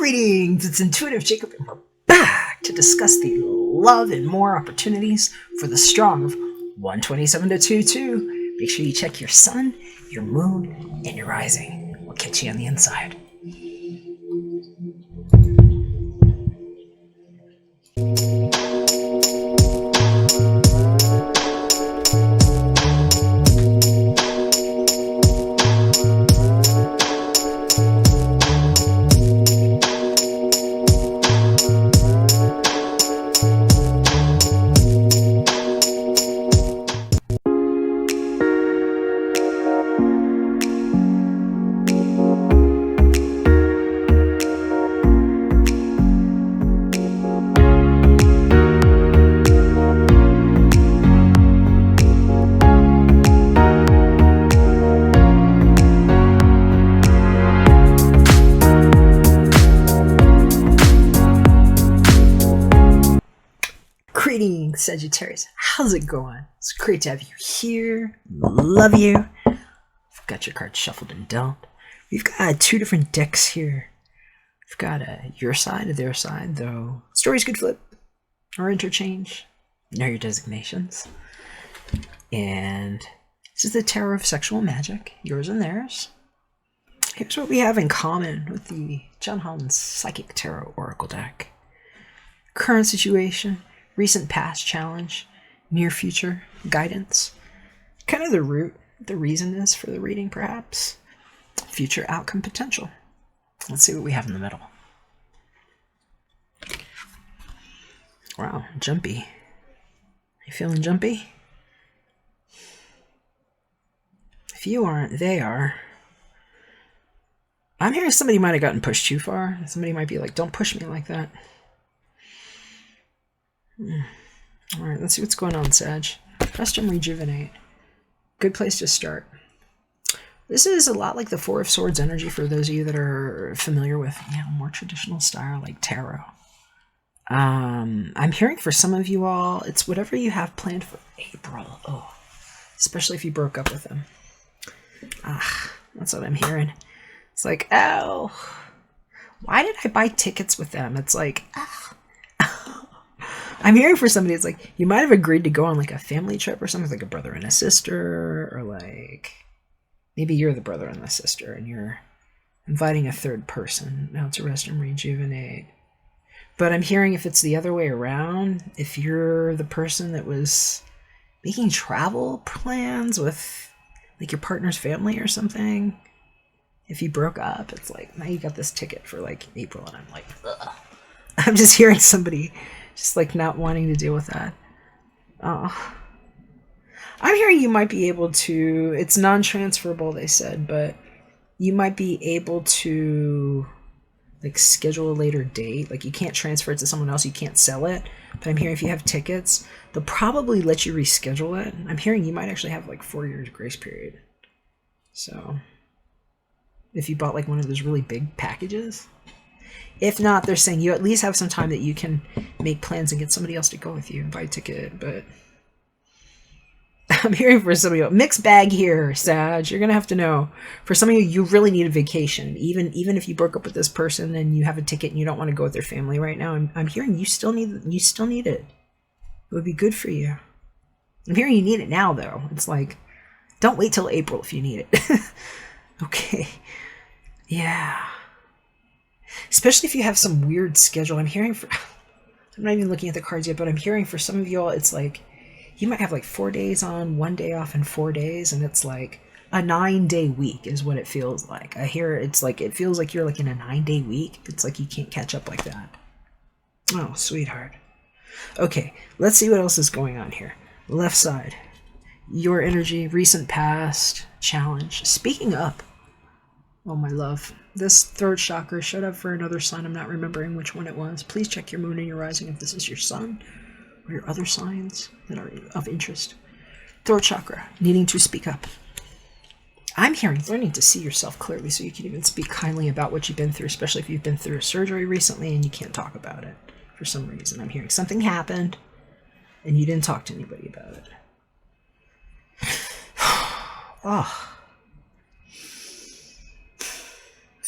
Greetings, it's Intuitive Jacob, and we're back to discuss the love and more opportunities for the strong of 127 to 22. Make sure you check your sun, your moon, and your rising. We'll catch you on the inside. Greetings, Sagittarius. How's it going? It's great to have you here. Love you. I've got your cards shuffled and dealt. We've got two different decks here. We've got your side and their side, though stories could flip or interchange. Know your designations. And this is the Tarot of Sexual Magic, yours and theirs. Here's what we have in common with the John Holland's Psychic Tarot Oracle deck. Current situation, recent past challenge, near future guidance. Kind of the root, the reason is for the reading, perhaps. Future outcome potential. Let's see what we have in the middle. Wow, jumpy. You feeling jumpy? If you aren't, they are. I'm hearing somebody might have gotten pushed too far. Somebody might be like, don't push me like that. Alright, let's see what's going on, Sag. Rest and rejuvenate. Good place to start. This is a lot like the Four of Swords energy for those of you that are familiar with more traditional style like tarot. I'm hearing for some of you all, it's whatever you have planned for April. Oh, especially if you broke up with them. That's what I'm hearing. It's like, oh, why did I buy tickets with them? It's like, I'm hearing for somebody, it's like, you might have agreed to go on like a family trip or something, like a brother and a sister, or like, maybe you're the brother and the sister, and you're inviting a third person now to rest and rejuvenate. But I'm hearing if it's the other way around, if you're the person that was making travel plans with like your partner's family or something, if you broke up, it's like, now you got this ticket for like April, and I'm like, ugh. I'm just hearing somebody just like not wanting to deal with that. Oh. I'm hearing you might be able to, it's non-transferable, they said, but you might be able to like schedule a later date. Like you can't transfer it to someone else, you can't sell it. But I'm hearing if you have tickets, they'll probably let you reschedule it. I'm hearing you might actually have like 4 years grace period. So if you bought like one of those really big packages. If not, they're saying you at least have some time that you can make plans and get somebody else to go with you and buy a ticket. But I'm hearing for somebody else, mixed bag here, Sag. You're gonna have to know. For some of you, you really need a vacation. Even if you broke up with this person and you have a ticket and you don't want to go with their family right now, I'm hearing you still need it. It would be good for you. I'm hearing you need it now, though. It's like, don't wait till April if you need it. Okay. Yeah. Especially if you have some weird schedule. I'm hearing for, I'm not even looking at the cards yet, but I'm hearing for some of y'all, it's like, you might have like 4 days on, 1 day off, and 4 days, and it's like a 9-day week is what it feels like. I hear it's like, it feels like you're like in a 9-day week. It's like you can't catch up like that. Oh, sweetheart. Okay, let's see what else is going on here. Left side. Your energy, recent past, challenge. Speaking up. Oh, my love. This third chakra showed up for another sign. I'm not remembering which one it was. Please check your moon and your rising if this is your sun or your other signs that are of interest. Third chakra, needing to speak up. I'm hearing learning to see yourself clearly so you can even speak kindly about what you've been through, especially if you've been through a surgery recently and you can't talk about it for some reason. I'm hearing something happened and you didn't talk to anybody about it. Oh.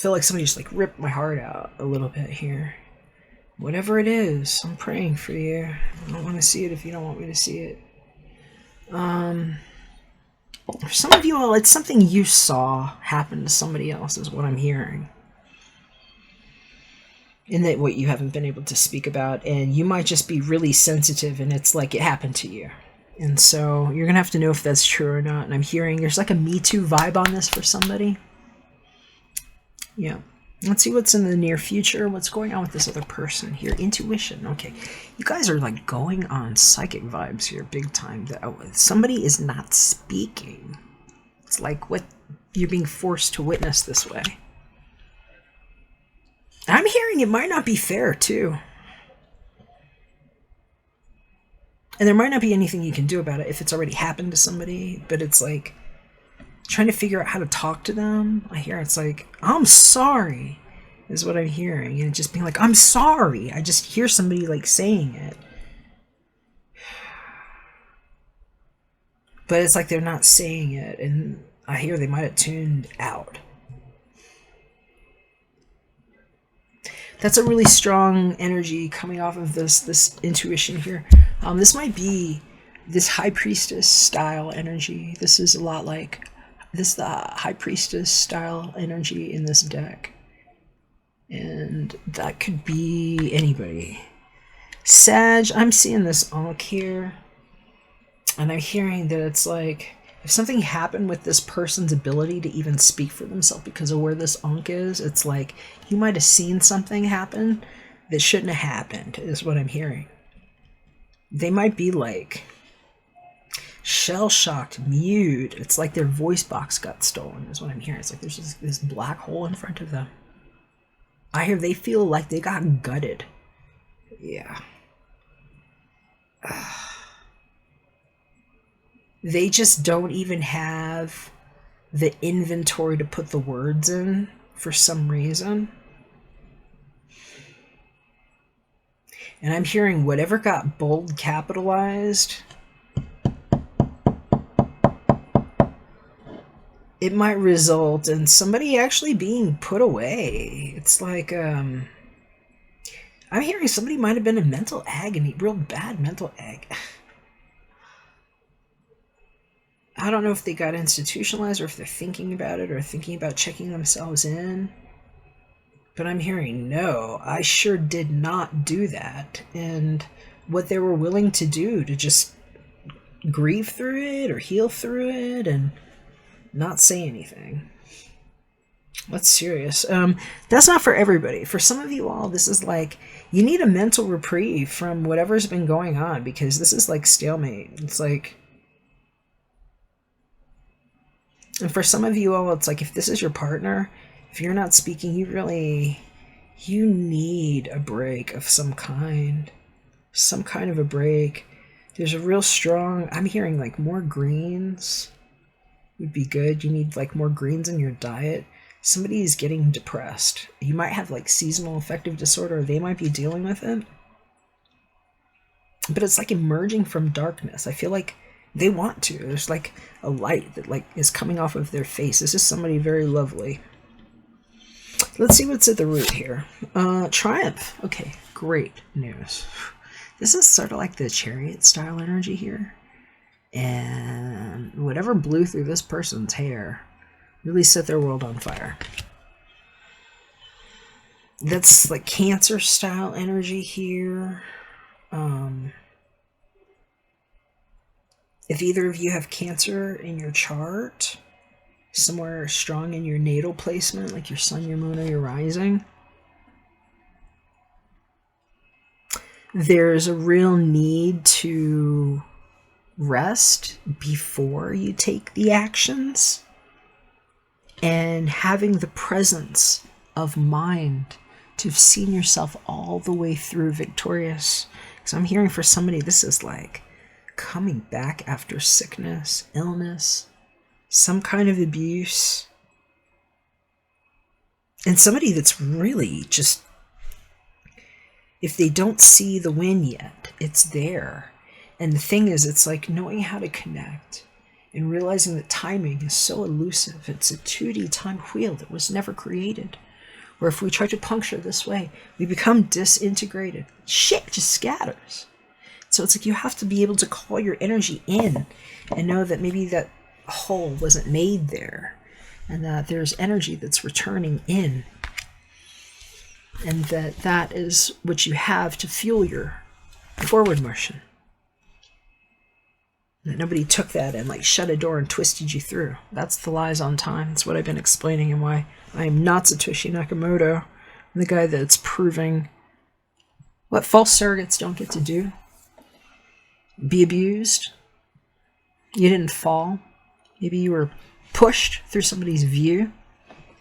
feel like somebody just like ripped my heart out a little bit here. Whatever it is, I'm praying for you. I don't want to see it if you don't want me to see it. For some of you all, it's something you saw happen to somebody else is what I'm hearing. And that what you haven't been able to speak about, and you might just be really sensitive and it's like it happened to you. And so you're going to have to know if that's true or not. And I'm hearing there's like a Me Too vibe on this for somebody. Yeah. Let's see what's in the near future. What's going on with this other person here? Intuition. Okay. You guys are like going on psychic vibes here big time. Somebody is not speaking. It's like what you're being forced to witness this way. I'm hearing it might not be fair too. And there might not be anything you can do about it if it's already happened to somebody, but it's like trying to figure out how to talk to them. I hear it's like, I'm sorry, is what I'm hearing. And just being like, I'm sorry. I just hear somebody like saying it. But it's like they're not saying it. And I hear they might have tuned out. That's a really strong energy coming off of this intuition here. This might be this High Priestess style energy. This is a lot like the High Priestess style energy in this deck. And that could be anybody. Sag, I'm seeing this Ankh here. And I'm hearing that it's like, if something happened with this person's ability to even speak for themselves because of where this Ankh is, it's like you might have seen something happen that shouldn't have happened, is what I'm hearing. They might be like shell-shocked, mute. It's like their voice box got stolen, is what I'm hearing. It's like there's just this black hole in front of them. I hear they feel like they got gutted. Yeah. They just don't even have the inventory to put the words in for some reason. And I'm hearing whatever got bold capitalized, it might result in somebody actually being put away. It's like, I'm hearing somebody might have been in mental agony, real bad mental agony. I don't know if they got institutionalized or if they're thinking about it or thinking about checking themselves in. But I'm hearing, no, I sure did not do that. And what they were willing to do to just grieve through it or heal through it and not say anything. That's serious. That's not for everybody. For some of you all, this is like, you need a mental reprieve from whatever's been going on because this is like stalemate. It's like, and for some of you all, it's like if this is your partner, if you're not speaking, you need a break of some kind of a break. There's a real strong, I'm hearing like more greens would be good. You need like more greens in your diet. Somebody is getting depressed. You might have like seasonal affective disorder, or they might be dealing with it. But it's like emerging from darkness. I feel like they want to. There's like a light that like is coming off of their face. This is somebody very lovely. Let's see what's at the root here. Triumph. Okay, great news. This is sort of like the Chariot style energy here. And whatever blew through this person's hair really set their world on fire. That's like Cancer style energy here. If either of you have Cancer in your chart, somewhere strong in your natal placement, like your sun, your moon, or your rising, there's a real need to rest before you take the actions, and having the presence of mind to have seen yourself all the way through victorious. Because I'm hearing for somebody, this is like coming back after sickness, illness, some kind of abuse. And somebody that's really just, if they don't see the win yet, it's there. And the thing is, it's like knowing how to connect and realizing that timing is so elusive. It's a 2D time wheel that was never created. or if we try to puncture this way, we become disintegrated. Shit just scatters. So it's like you have to be able to call your energy in and know that maybe that hole wasn't made there, and that there's energy that's returning in, and that is what you have to fuel your forward motion. That nobody took that and like shut a door and twisted you through. That's the lies on time. That's what I've been explaining, and why I am not Satoshi Nakamoto. I'm the guy that's proving what false surrogates don't get to do. Be abused. You didn't fall. Maybe you were pushed through somebody's view.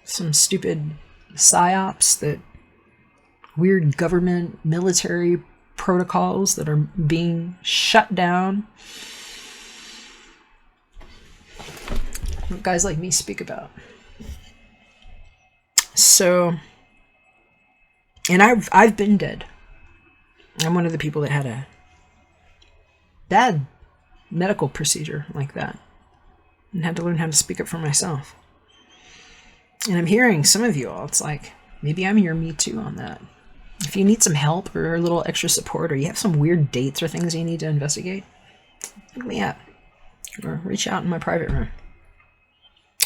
Some stupid psyops, that weird government military protocols that are being shut down. What guys like me speak about. So, and I've been dead. I'm one of the people that had a bad medical procedure like that, and had to learn how to speak up for myself. And I'm hearing some of you all, it's like, maybe I'm your me too on that. If you need some help or a little extra support, or you have some weird dates or things you need to investigate, look me up or reach out in my private room.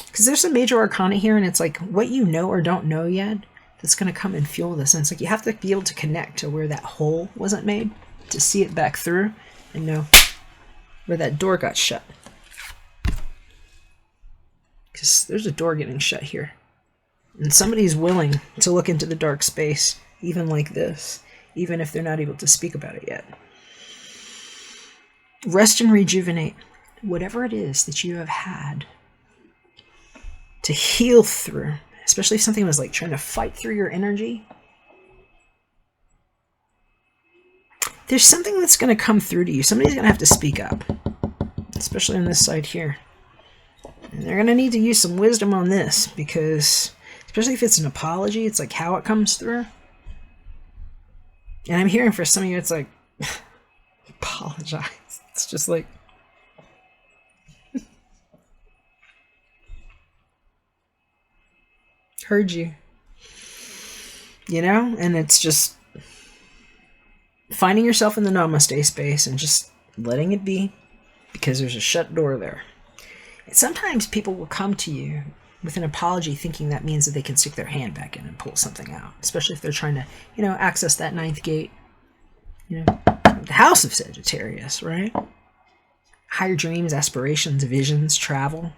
Because there's some major arcana here, and it's like what you know or don't know yet that's going to come and fuel this. And it's like you have to be able to connect to where that hole wasn't made to see it back through and know where that door got shut. Because there's a door getting shut here. And somebody's willing to look into the dark space, even like this, even if they're not able to speak about it yet. Rest and rejuvenate. Whatever it is that you have had to heal through, especially if something was like trying to fight through your energy, there's something that's going to come through to you. Somebody's going to have to speak up, especially on this side here. And they're going to need to use some wisdom on this, because especially if it's an apology, it's like how it comes through. And I'm hearing for some of you, it's like, apologize. It's just like, heard you. You know? And it's just finding yourself in the namaste space and just letting it be, because there's a shut door there. And sometimes people will come to you with an apology thinking that means that they can stick their hand back in and pull something out, especially if they're trying to, access that ninth gate, the house of Sagittarius, right? Higher dreams, aspirations, visions, travel.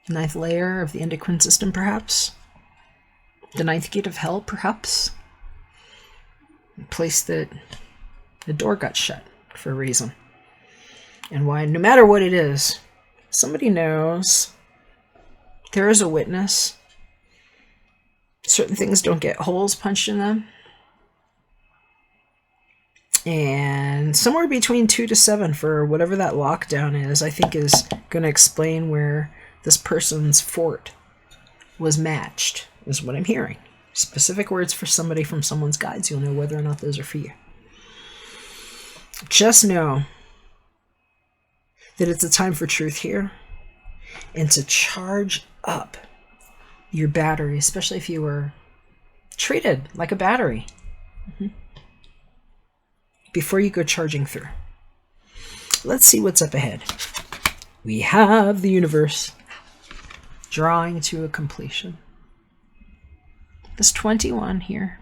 Ninth layer of the endocrine system, perhaps. The ninth gate of hell, perhaps. A place that the door got shut for a reason. And why, no matter what it is, somebody knows there is a witness. Certain things don't get holes punched in them. And somewhere between 2 to 7 for whatever that lockdown is, I think is going to explain where this person's fort was matched, is what I'm hearing. Specific words for somebody from someone's guides. You'll know whether or not those are for you. Just know that it's a time for truth here, and to charge up your battery, especially if you were treated like a battery, before you go charging through. Let's see what's up ahead. We have the universe drawing to a completion. This 21 here,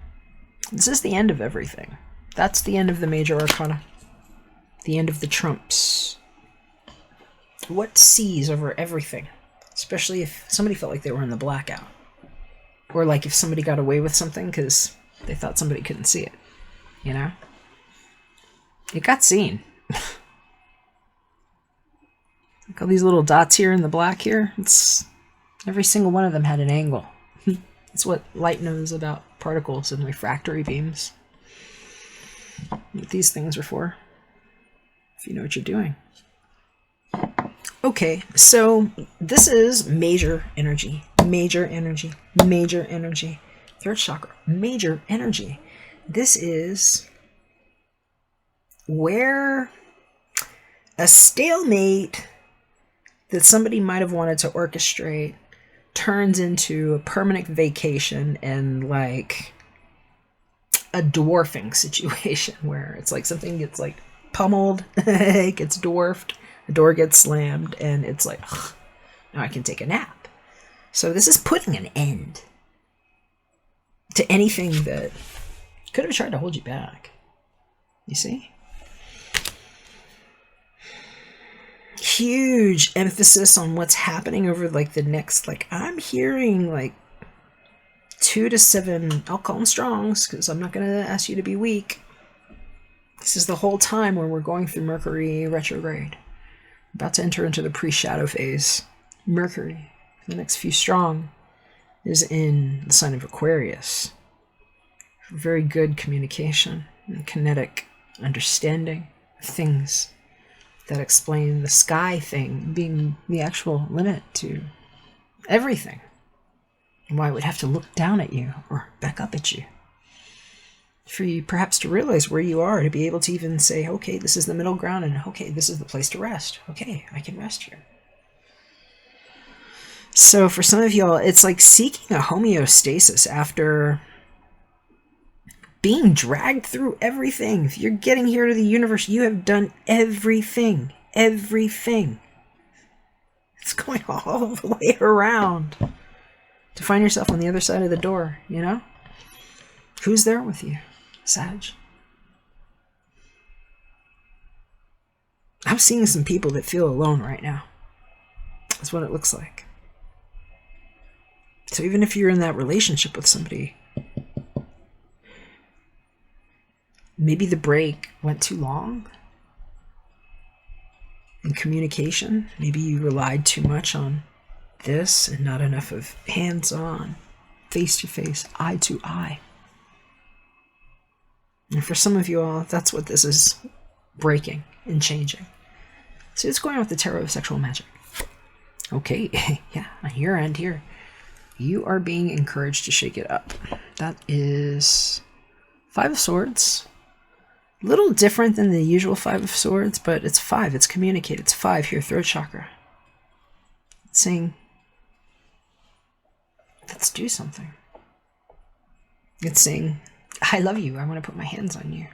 this is the end of everything. That's the end of the major arcana. The end of the trumps. What sees over everything? Especially if somebody felt like they were in the blackout. Or like if somebody got away with something because they thought somebody couldn't see it. It got seen. Like all these little dots here in the black here. Every single one of them had an angle. That's what light knows about particles and refractory beams. What these things are for, if you know what you're doing. Okay, so this is major energy, major energy, major energy. Third chakra, major energy. This is where a stalemate that somebody might have wanted to orchestrate turns into a permanent vacation and like a dwarfing situation where it's like something gets like pummeled, it gets dwarfed, the door gets slammed, and it's like, ugh, now I can take a nap. So this is putting an end to anything that could have tried to hold you back. You see? Huge emphasis on what's happening over like the next, like I'm hearing like 2 to 7, I'll call them strongs because I'm not going to ask you to be weak. This is the whole time where we're going through Mercury retrograde. About to enter into the pre-shadow phase. Mercury, for the next few strong, is in the sign of Aquarius. Very good communication and kinetic understanding of things that explain the sky thing being the actual limit to everything. And why I would have to look down at you or back up at you. For you perhaps to realize where you are, to be able to even say, okay, this is the middle ground, and okay, this is the place to rest. Okay, I can rest here. So for some of y'all, it's like seeking a homeostasis after being dragged through everything. If you're getting here to the universe, you have done everything. Everything. It's going all the way around to find yourself on the other side of the door, you know? Who's there with you, Sag? I'm seeing some people that feel alone right now. That's what it looks like. So even if you're in that relationship with somebody, maybe the break went too long in communication. Maybe you relied too much on this and not enough of hands-on, face-to-face, eye-to-eye. And for some of you all, that's what this is breaking and changing. So it's going on with the Tarot of Sexual Magic. Okay, yeah, on your end here, you are being encouraged to shake it up. That is 5 of Swords. A little different than the usual 5 of Swords, but it's 5. It's communicate. It's 5 here, throat chakra. It's saying, let's do something. It's saying, I love you. I want to put my hands on you.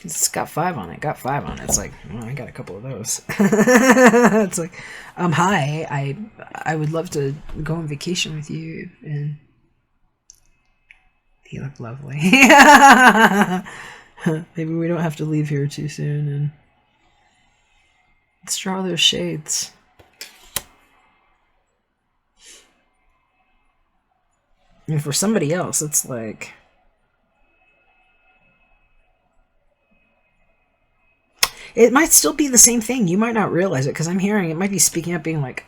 It's got 5 on it. Got 5 on it. It's like, well, I got a couple of those. It's like, hi. I would love to go on vacation with you, and you look lovely. Maybe we don't have to leave here too soon, and let's draw those shades. And for somebody else, it's like, it might still be the same thing. You might not realize it, because I'm hearing, it might be speaking up being like,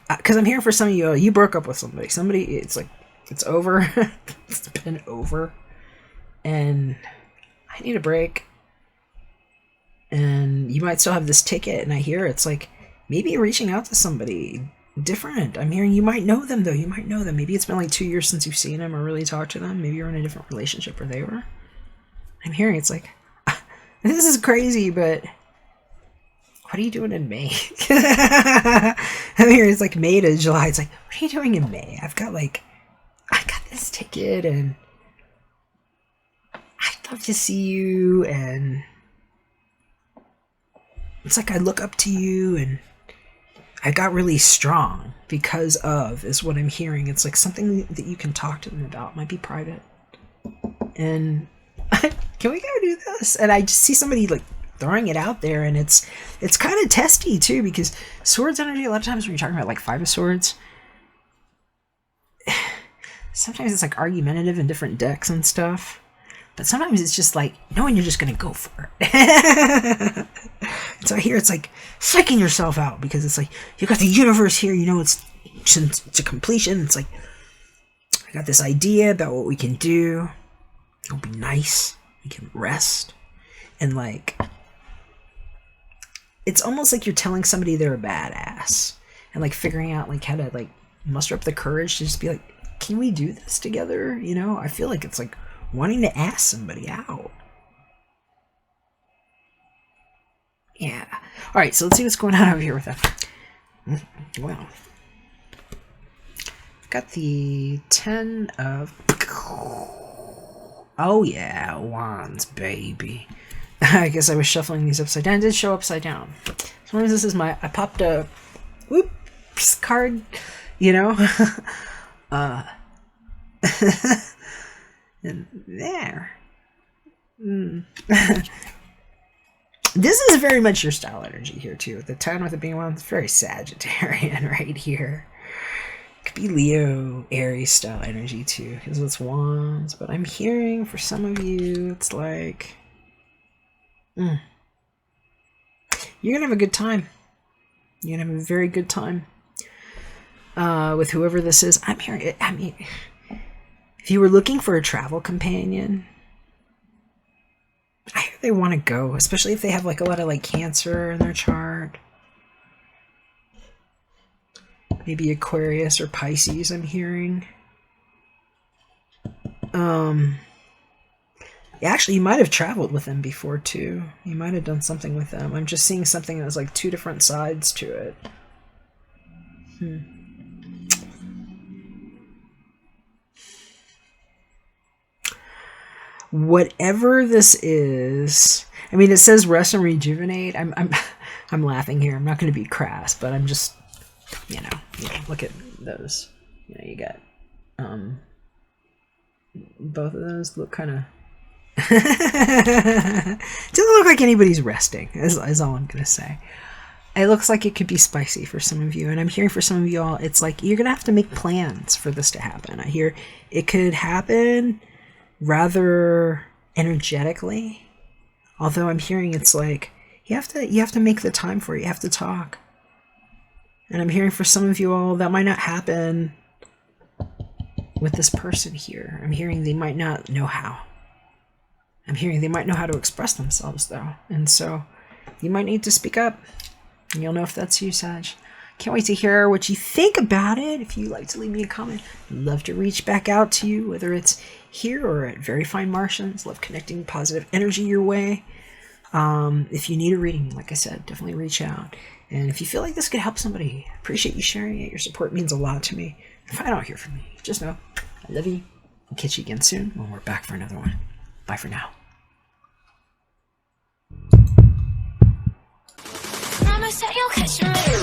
because I'm hearing for some of you, you broke up with somebody. Somebody, it's like, it's over. It's been over. And I need a break. And you might still have this ticket, and I hear it's like, maybe reaching out to somebody different. I'm hearing you might know them, though. You might know them. Maybe it's been like 2 years since you've seen them or really talked to them. Maybe you're in a different relationship, or they were. I'm hearing it's like, this is crazy, but what are you doing in May? I'm hearing it's like May to July. It's like, what are you doing in May? I got this ticket, and I'd love to see you, and it's like I look up to you, and I got really strong because of, is what I'm hearing. It's like something that you can talk to them about. It might be private. And can we go do this? And I just see somebody like throwing it out there, and it's kind of testy too, because Swords energy, a lot of times when you're talking about like 5 of Swords, sometimes it's like argumentative in different decks and stuff, but sometimes it's just like knowing you're just gonna go for it. So I hear it's like psyching yourself out, because it's like you got the universe here, you know, it's to completion. It's like, I got this idea about what we can do. It'll be nice. We can rest. And like, it's almost like you're telling somebody they're a badass, and like figuring out like how to like muster up the courage to just be like, can we do this together? You know, I feel like it's like wanting to ask somebody out. Yeah. All right, so let's see what's going on over here with that. Well, got the 10 of... Oh yeah, wands, baby. I guess I was shuffling these upside down. It did show upside down. Sometimes this is my... I popped a... Whoops card, you know? And there. This is very much your style energy here, too. The 10 with it being one, it's very Sagittarian right here. Could be Leo, Aries style energy too, because it's wands. But I'm hearing for some of you, it's like you're gonna have a good time. You're gonna have a very good time with whoever this is. I'm hearing it. I mean, if you were looking for a travel companion, I hear they want to go, especially if they have like a lot of like Cancer in their chart. Maybe Aquarius or Pisces, I'm hearing. Actually, you might have traveled with them before, too. You might have done something with them. I'm just seeing something that's like two different sides to it. Whatever this is... I mean, it says rest and rejuvenate. I'm laughing here. I'm not going to be crass, but I'm just... You know, look at those. You know, you got both of those look kind of doesn't look like anybody's resting, is all I'm gonna say. It looks like it could be spicy for some of you, and I'm hearing for some of you all, it's like you're gonna have to make plans for this to happen. I hear it could happen rather energetically, although I'm hearing it's like you have to make the time for it. You have to talk. And I'm hearing for some of you all that might not happen with this person here. I'm hearing they might not know how. I'm hearing they might know how to express themselves, though. And so you might need to speak up. And you'll know if that's you, Sag. Can't wait to hear what you think about it. If you'd like to leave me a comment, I'd love to reach back out to you, whether it's here or at Very Fine Martians. Love connecting positive energy your way. If you need a reading, like I said, definitely reach out. And if you feel like this could help somebody, I appreciate you sharing it. Your support means a lot to me. If I don't hear from you, just know I love you. I'll catch you again soon when we're back for another one. Bye for now. Promise that you'll catch me.